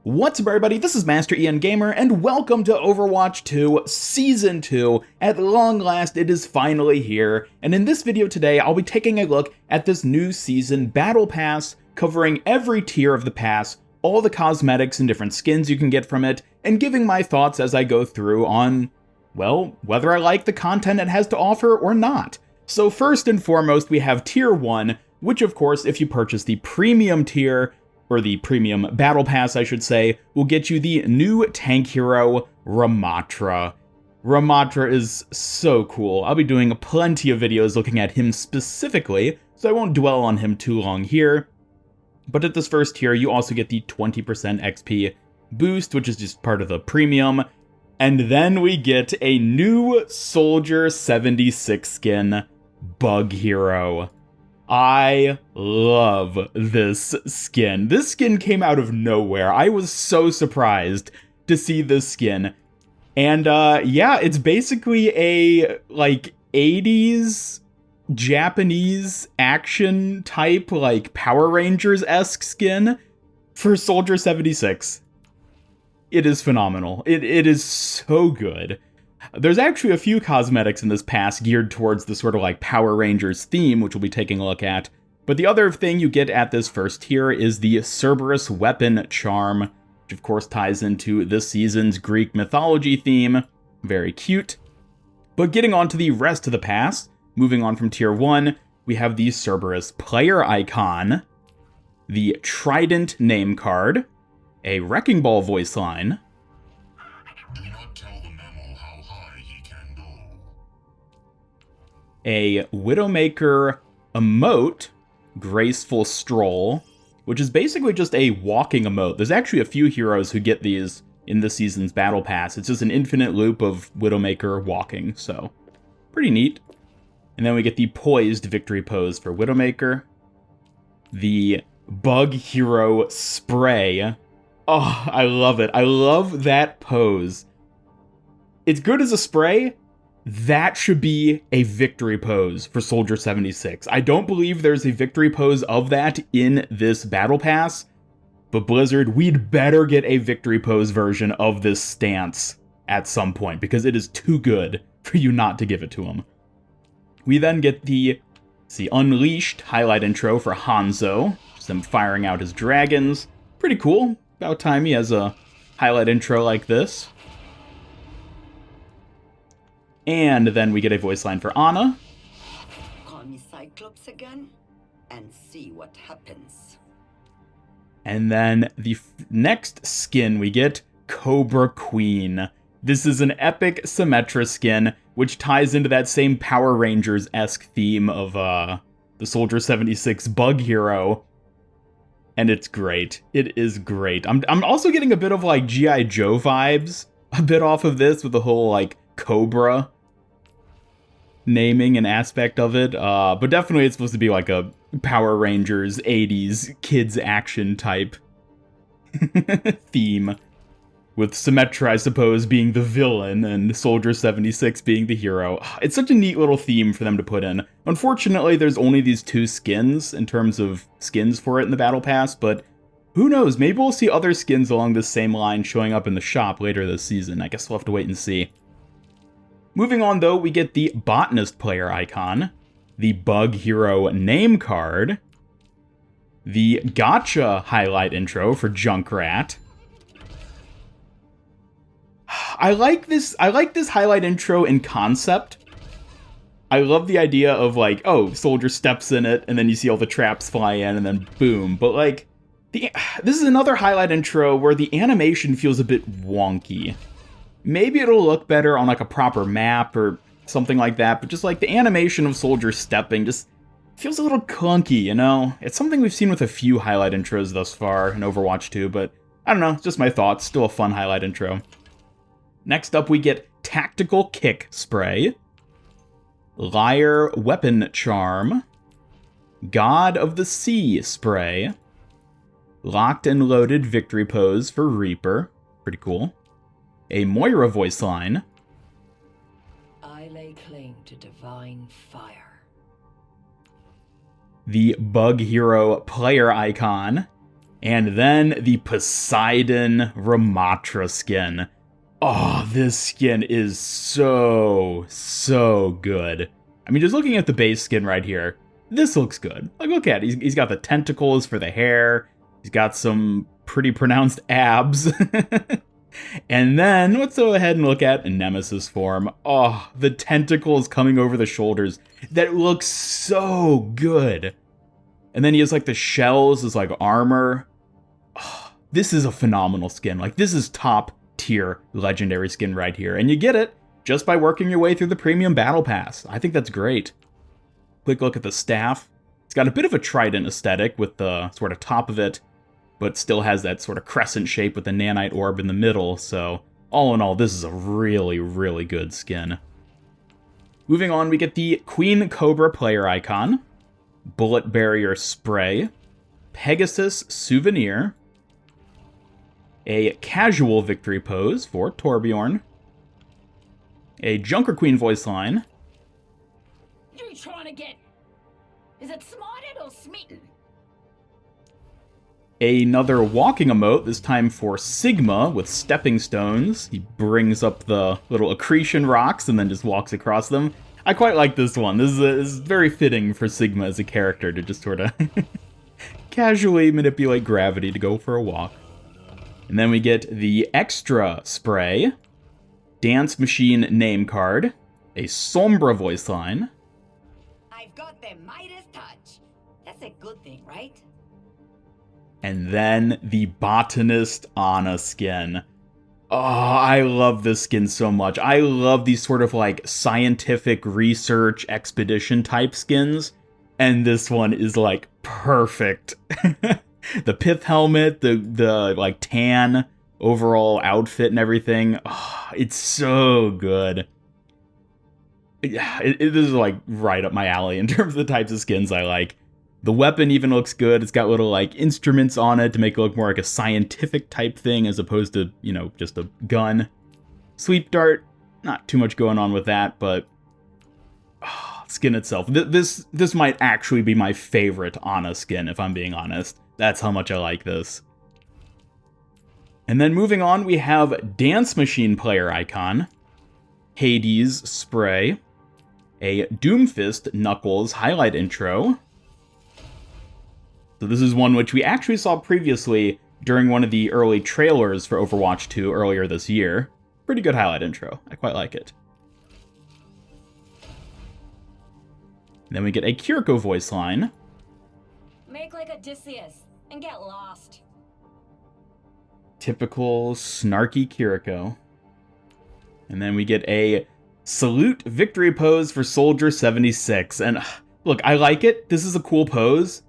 What's up, everybody? This is Master Ian Gamer, and welcome to Overwatch 2 Season 2. At long last, it is finally here, and in this video today, I'll be taking a look at this new season Battle Pass, covering every tier of the pass, all the cosmetics and different skins you can get from it, and giving my thoughts as I go through on, well, whether I like the content it has to offer or not. So first and foremost, we have Tier 1, which of course, if you purchase the Premium tier, or the Premium Battle Pass, I should say, will get you the new tank hero, Ramattra. Ramattra is so cool. I'll be doing plenty of videos looking at him specifically, so I won't dwell on him too long here. But at this first tier, you also get the 20% XP boost, which is just part of the Premium. And then we get a new Soldier 76 skin, Bug Hero. I love this skin. This skin came out of nowhere. I was so surprised to see this skin. And yeah, it's basically a like 80s Japanese action type, like Power Rangers-esque skin for Soldier 76. It is phenomenal. It is so good. There's actually a few cosmetics in this pass geared towards the sort of like Power Rangers theme, which we'll be taking a look at. But the other thing you get at this first tier is the Cerberus Weapon Charm, which of course ties into this season's Greek mythology theme. Very cute. But getting on to the rest of the pass, moving on from tier 1, we have the Cerberus player icon, the Trident name card, a Wrecking Ball voice line, a Widowmaker emote, Graceful Stroll, which is basically just a walking emote. There's actually a few heroes who get these in this season's Battle Pass. It's just an infinite loop of Widowmaker walking, so pretty neat. And then we get the Poised Victory Pose for Widowmaker. The Bug Hero Spray. Oh, I love it. I love that pose. It's good as a spray. That should be a victory pose for Soldier 76. I don't believe there's a victory pose of that in this Battle Pass, but Blizzard, we'd better get a victory pose version of this stance at some point, because it is too good for you not to give it to him. We then get the Unleashed highlight intro for Hanzo, just him firing out his dragons. Pretty cool. About time he has a highlight intro like this. And then we get a voice line for Ana. Call me Cyclops again and see what happens. And then the next skin we get, Cobra Queen. This is an epic Symmetra skin, which ties into that same Power Rangers-esque theme of the Soldier 76 Bug Hero. And it's great. It is great. I'm also getting a bit of like G.I. Joe vibes, a bit off of this with the whole like Cobra naming and aspect of it, but definitely it's supposed to be like a Power Rangers 80s kids action type theme, with Symmetra, I suppose, being the villain and Soldier 76 being the hero. It's such a neat little theme for them to put in. Unfortunately, there's only these two skins in terms of skins for it in the Battle Pass, but who knows, maybe we'll see other skins along this same line showing up in the shop later this season. I guess we'll have to wait and see. Moving on, though, we get the Botanist player icon, the Bug Hero name card, the Gotcha highlight intro for Junkrat. I like this highlight intro in concept. I love the idea of like, oh, Soldier steps in it, and then you see all the traps fly in, and then boom. But like, this is another highlight intro where the animation feels a bit wonky. Maybe it'll look better on like a proper map or something like that, but just like the animation of Soldier stepping just feels a little clunky, you know? It's something we've seen with a few highlight intros thus far in Overwatch 2, but I don't know, it's just my thoughts. Still a fun highlight intro. Next up, we get Tactical Kick Spray, Liar Weapon Charm, God of the Sea Spray, Locked and Loaded Victory Pose for Reaper. Pretty cool. A Moira voice line. I lay claim to divine fire. The Bug Hero player icon. And then the Poseidon Ramatra skin. Oh, this skin is so good. I mean, just looking at the base skin right here, this looks good. Like, look at it. He's got the tentacles for the hair. He's got some pretty pronounced abs. And then let's go ahead and look at Nemesis form. Oh, the tentacles coming over the shoulders. That looks so good. And then he has like the shells as like armor. Oh, this is a phenomenal skin. Like, this is top tier legendary skin right here. And you get it just by working your way through the premium battle pass. I think that's great. Quick look at the staff. It's got a bit of a trident aesthetic with the sort of top of it, but still has that sort of crescent shape with the nanite orb in the middle. So all in all, this is a really good skin. Moving on, we get the Queen Cobra player icon, Bullet Barrier Spray, Pegasus Souvenir, a casual victory pose for Torbjorn, a Junker Queen voice line. You trying to get... Is it smarted or smitten? Another walking emote, this time for Sigma with stepping stones. He brings up the little accretion rocks and then just walks across them. I quite like this one. This is very fitting for Sigma as a character to just sort of casually manipulate gravity to go for a walk. And then we get the extra spray, Dance Machine name card, a Sombra voice line. I've got the Midas touch. That's a good thing, right? And then the Botanist Ana skin. Oh, I love this skin so much. I love these sort of like scientific research expedition type skins. And this one is like perfect. The pith helmet, the like tan overall outfit and everything. Oh, it's so good. Yeah, this is like right up my alley in terms of the types of skins I like. The weapon even looks good. It's got little like instruments on it to make it look more like a scientific type thing as opposed to, you know, just a gun. Sweep dart, not too much going on with that, but skin itself. This might actually be my favorite Ana skin, if I'm being honest. That's how much I like this. And then moving on, we have Dance Machine player icon, Hades spray, a Doomfist Knuckles highlight intro. So this is one which we actually saw previously during one of the early trailers for Overwatch 2 earlier this year. Pretty good highlight intro. I quite like it. And then we get a Kiriko voice line. Make like Odysseus and get lost. Typical snarky Kiriko. And then we get a Salute victory pose for Soldier 76. And look, I like it. This is a cool pose.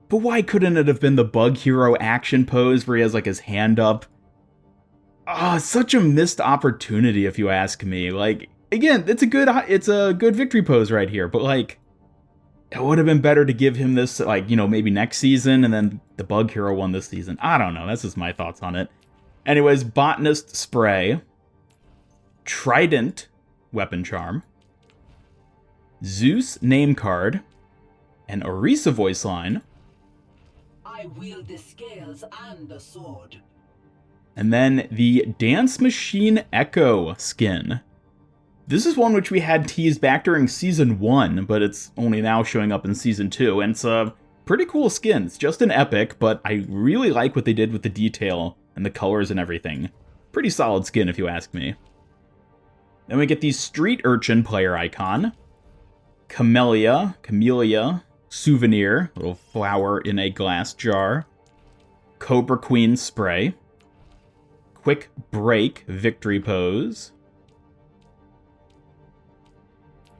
But why couldn't it have been the Bug Hero action pose where he has like his hand up? Such a missed opportunity if you ask me. Like, again, it's a good victory pose right here, but like, it would have been better to give him this, like, you know, maybe next season and then the Bug Hero one this season. I don't know. That's just my thoughts on it. Anyways, Botanist spray, Trident weapon charm, Zeus name card, an Orisa voice line. I wield the scales and the sword. And then the Dance Machine Echo skin. This is one which we had teased back during Season 1, but it's only now showing up in Season 2, and it's a pretty cool skin. It's just an epic, but I really like what they did with the detail and the colors and everything. Pretty solid skin, if you ask me. Then we get the Street Urchin player icon. Camellia, Souvenir, little flower in a glass jar. Cobra Queen spray. Quick Break victory pose.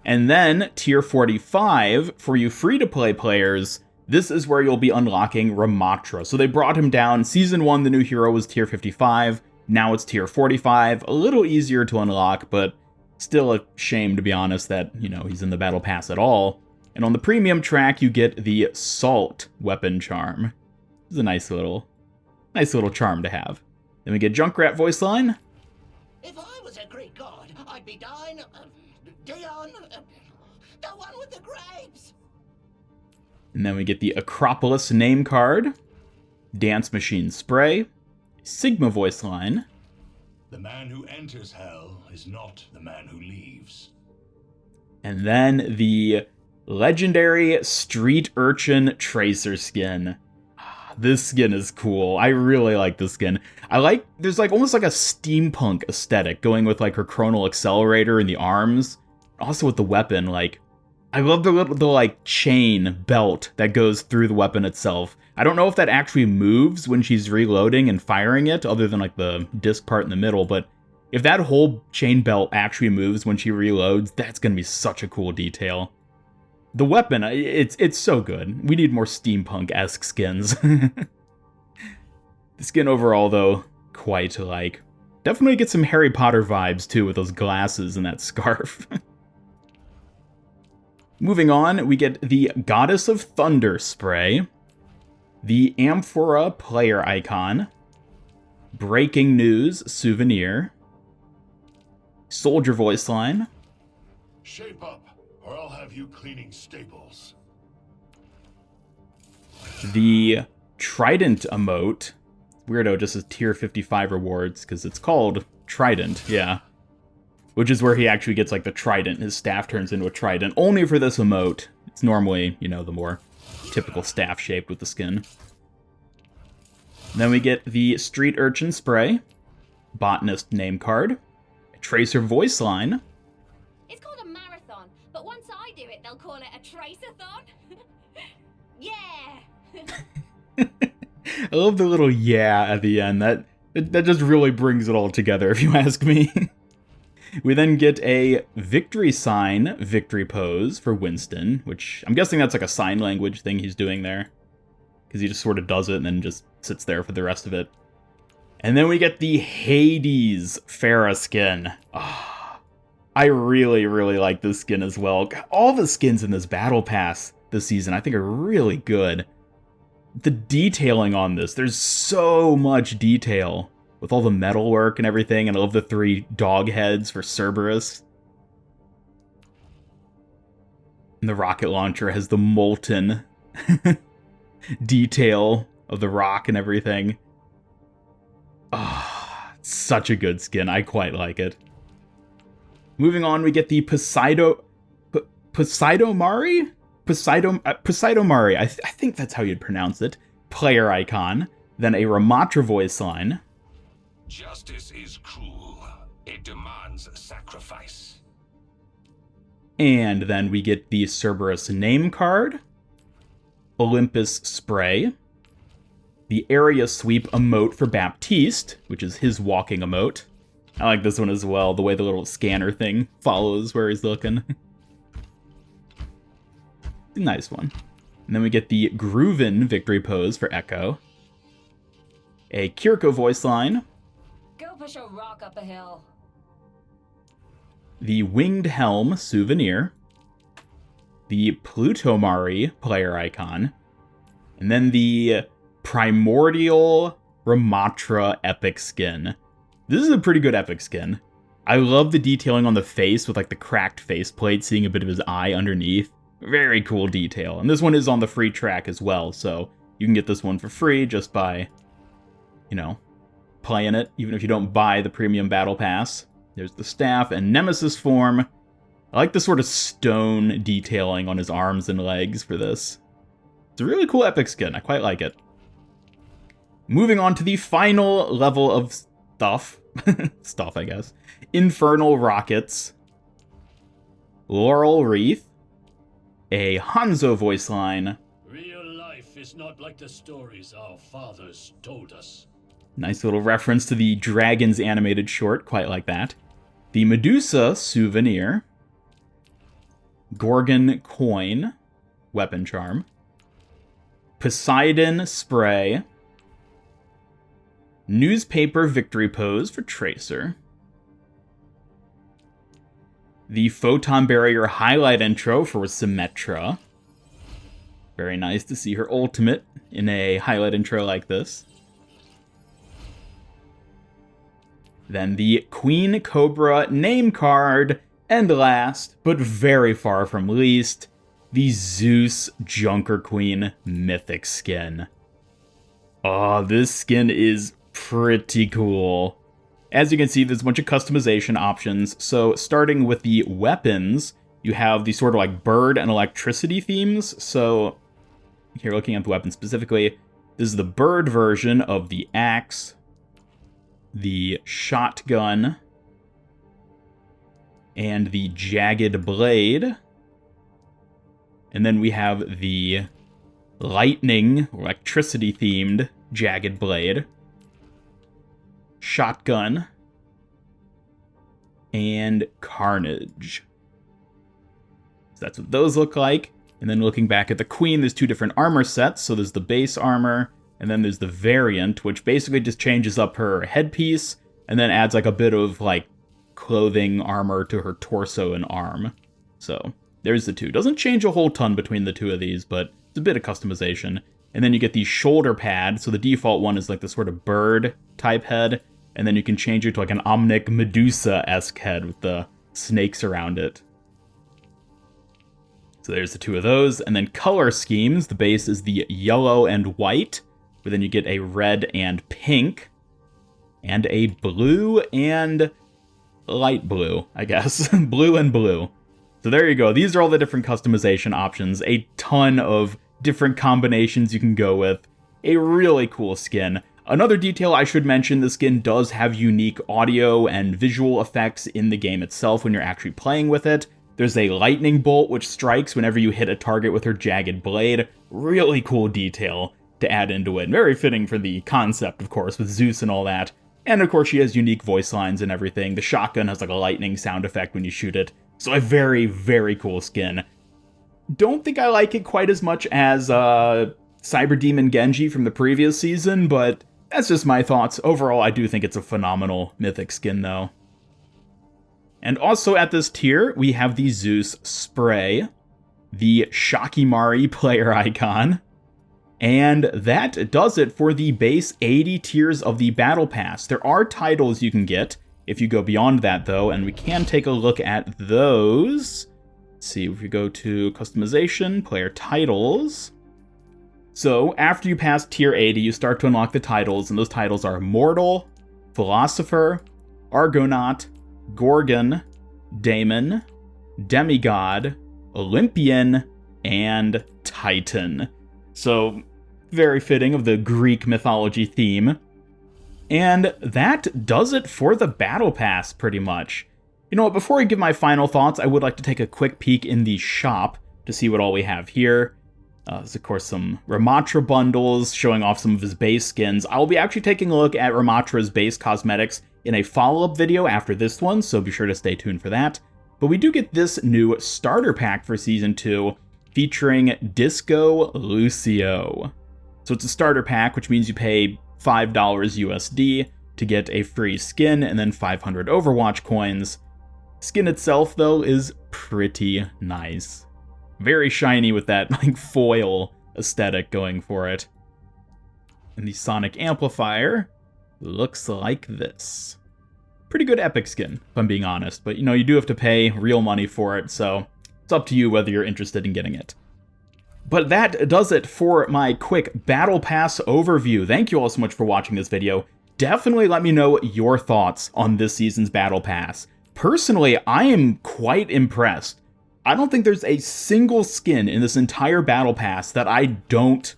And then, Tier 45, for you free-to-play players, this is where you'll be unlocking Ramatra. So they brought him down. Season 1, the new hero was Tier 55. Now it's Tier 45. A little easier to unlock, but still a shame, to be honest, that, you know, he's in the Battle Pass at all. And on the premium track, you get the Salt weapon charm. This is a nice little charm to have. Then we get Junkrat voice line. If I was a Greek god, I'd be Dion, the one with the grapes. And then we get the Acropolis name card. Dance Machine Spray, Sigma voice line, The man who enters hell is not the man who leaves. and then the legendary Street Urchin Tracer skin. This skin is cool. I really like this skin. There's like almost like a steampunk aesthetic going with like her chronal accelerator in the arms. Also with the weapon, like, I love the like chain belt that goes through the weapon itself. I don't know if that actually moves when she's reloading and firing it, other than like the disc part in the middle, but if that whole chain belt actually moves when she reloads, that's gonna be such a cool detail. The weapon, it's so good. We need more steampunk-esque skins. The skin overall, though, quite like... Definitely get some Harry Potter vibes, too, with those glasses and that scarf. Moving on, we get the Goddess of Thunder spray, the Amphora player icon, Breaking News souvenir, Soldier voice line, Shape up, or I'll have you cleaning stables. the Trident emote. Weirdo just says tier 55 rewards, because it's called Trident, yeah. Which is where he actually gets, like, the trident. His staff turns into a trident, only for this emote. It's normally, you know, the more typical staff shaped with the skin. Then we get the Street Urchin spray, Botanist name card, a Tracer voice line, It's called a marathon, but once I do it, they'll call it a trace-a-thon. Yeah! I love the little yeah at the end. That just really brings it all together, if you ask me. We then get a victory sign, victory pose for Winston, which I'm guessing that's like a sign language thing he's doing there. Because he just sort of does it and then just sits there for the rest of it. And then we get the Hades Farah skin. I really, really like this skin as well. All the skins in this battle pass this season I think are really good. The detailing on this, there's so much detail with all the metalwork and everything, and I love the 3 dog heads for Cerberus. And the rocket launcher has the molten detail of the rock and everything. Such a good skin. I quite like it. Moving on, we get the Poseidomari? Poseidomari, I think that's how you'd pronounce it. Player icon. Then a Ramatra voice line. Justice is cruel. It demands sacrifice. And then we get the Cerberus name card, Olympus spray, the area sweep emote for Baptiste, which is his walking emote. I like this one as well, the way the little scanner thing follows where he's looking. Nice one. And then we get the Grooven victory pose for Echo, a Kiriko voice line, Go push a rock up a hill. the Winged Helm souvenir, the Plutomari player icon, and then the Primordial Ramatra epic skin. This is a pretty good epic skin. I love the detailing on the face with like the cracked faceplate, seeing a bit of his eye underneath. Very cool detail. And this one is on the free track as well, so you can get this one for free just by, you know, playing it, even if you don't buy the premium battle pass. There's the staff and Nemesis form. I like the sort of stone detailing on his arms and legs for this. It's a really cool epic skin. I quite like it. Moving on to the final level of stuff. Stuff, I guess. Infernal Rockets. Laurel Wreath. A Hanzo voice line. Real life is not like the stories our fathers told us. Nice little reference to the Dragons animated short, quite like that. The Medusa souvenir. Gorgon coin, weapon charm. Poseidon spray. Newspaper victory pose for Tracer. The Photon Barrier highlight intro for Symmetra. Very nice to see her ultimate in a highlight intro like this. Then the Queen Cobra name card. And last, but very far from least, the Zeus Junker Queen mythic skin. Oh, this skin is pretty cool. As you can see, there's a bunch of customization options. So starting with the weapons, you have the sort of like bird and electricity themes. So here, looking at the weapon specifically, this is the bird version of the axe, the shotgun, and the jagged blade. And then we have the lightning, electricity themed jagged blade, shotgun, and carnage. So that's what those look like. And then looking back at the queen, there's two different armor sets. So there's the base armor, and then there's the variant, which basically just changes up her headpiece, and then adds like a bit of like clothing armor to her torso and arm. So there's the two. Doesn't change a whole ton between the two of these, but it's a bit of customization. And then you get the shoulder pad. So the default one is like the sort of bird type head, and then you can change it to like an Omnic Medusa-esque head with the snakes around it. So there's the two of those. And then color schemes. The base is the yellow and white, but then you get a red and pink, and a blue and light blue, I guess. Blue and blue. So there you go. These are all the different customization options. A ton of different combinations you can go with. A really cool skin. Another detail I should mention, the skin does have unique audio and visual effects in the game itself when you're actually playing with it. There's a lightning bolt which strikes whenever you hit a target with her jagged blade. Really cool detail to add into it. Very fitting for the concept, of course, with Zeus and all that. And of course she has unique voice lines and everything. The shotgun has like a lightning sound effect when you shoot it. So a very, very cool skin. Don't think I like it quite as much as Cyber Demon Genji from the previous season, but that's just my thoughts. Overall, I do think it's a phenomenal Mythic skin, though. And also at this tier, we have the Zeus Spray, the Shakimari player icon, and that does it for the base 80 tiers of the Battle Pass. There are titles you can get if you go beyond that, though, and we can take a look at those. Let's see, if we go to Customization, Player Titles. So, after you pass tier 80, you start to unlock the titles, and those titles are Mortal, Philosopher, Argonaut, Gorgon, Daemon, Demigod, Olympian, and Titan. So, very fitting of the Greek mythology theme. And that does it for the Battle Pass, pretty much. You know what, before I give my final thoughts, I would like to take a quick peek in the shop to see what all we have here. There's, of course, some Ramatra bundles showing off some of his base skins. I'll be actually taking a look at Ramatra's base cosmetics in a follow-up video after this one, so be sure to stay tuned for that. But we do get this new starter pack for Season 2, featuring Disco Lucio. So it's a starter pack, which means you pay $5 USD to get a free skin and then 500 Overwatch coins. Skin itself, though, is pretty nice. Very shiny with that like foil aesthetic going for it. And the sonic amplifier looks like this. Pretty good epic skin, if I'm being honest, but you know, you do have to pay real money for it, so it's up to you whether you're interested in getting it. But that does it for my quick Battle Pass overview. Thank you all so much for watching this video. Definitely let me know your thoughts on this season's Battle Pass. Personally, I am quite impressed. I don't think there's a single skin in this entire Battle Pass that I don't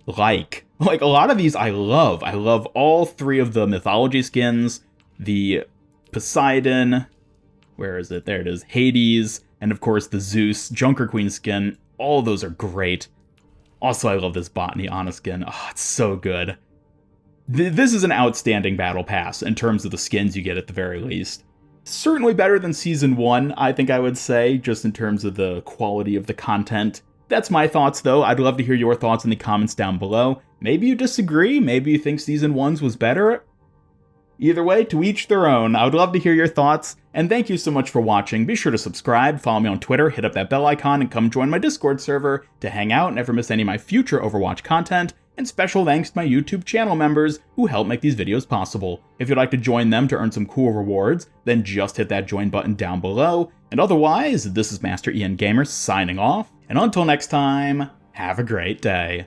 like. Like, a lot of these I love. I love all three of the mythology skins, the Poseidon, where is it? There it is, Hades, and of course the Zeus Junker Queen skin. All of those are great. Also, I love this Botany Ana skin. Oh, it's so good. This is an outstanding Battle Pass in terms of the skins you get at the very least. Certainly better than Season 1, I think I would say, just in terms of the quality of the content. That's my thoughts, though. I'd love to hear your thoughts in the comments down below. Maybe you disagree. Maybe you think Season 1's was better. Either way, to each their own. I would love to hear your thoughts, and thank you so much for watching. Be sure to subscribe, follow me on Twitter, hit up that bell icon, and come join my Discord server to hang out and never miss any of my future Overwatch content. And special thanks to my YouTube channel members who help make these videos possible. If you'd like to join them to earn some cool rewards, then just hit that join button down below. And otherwise, this is Master Ian Gamer signing off, and until next time, have a great day.